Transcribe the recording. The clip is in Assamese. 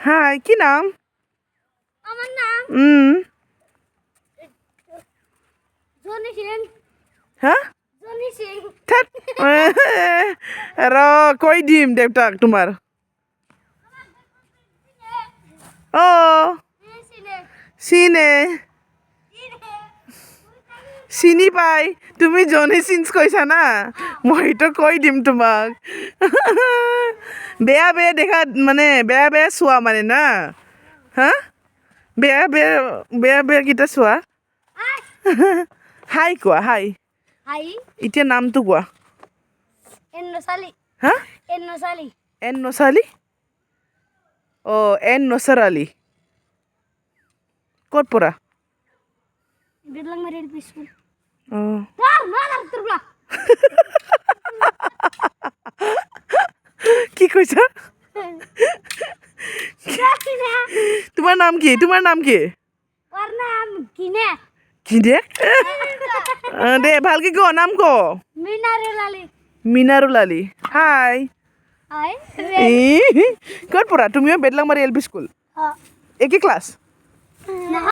হাই কি নাম আমাৰ নাম জনি সিং হ্যাঁ জনি সিং ঠাট ৰ কৈ দিম দেউতাক তোমাৰ অ চিনে চিনি পাই তুমি জনি চিন্স কৈছা না মইতো কৈ দিম তোমাক বেয়া বেয়া দেখা মানে বেয়া বেয়া চোৱা মানে না হা বেয়া বেয়া বেয়া বেয়া কেইটা চোৱা হাই কোৱা হাই হাই এতিয়া নামটো কোৱা এন নসালি হা এন নসালি এন নচালি অ' এন নচাৰ আলি ক'ত পৰা বিদলাং মাৰিৰ পিছন অঁ না তুৰলা কি কৈছা তোমাৰ নাম কি তোমাৰ নাম কি ওর নাম কিনে কি দে দে ভালকে ক নাম ক মিনারেল আলী মিনাৰুল আলি হাই হাই ক'ত পৰা তুমিও বেদলাংমাৰী এল পি স্কুল একে ক্লাছ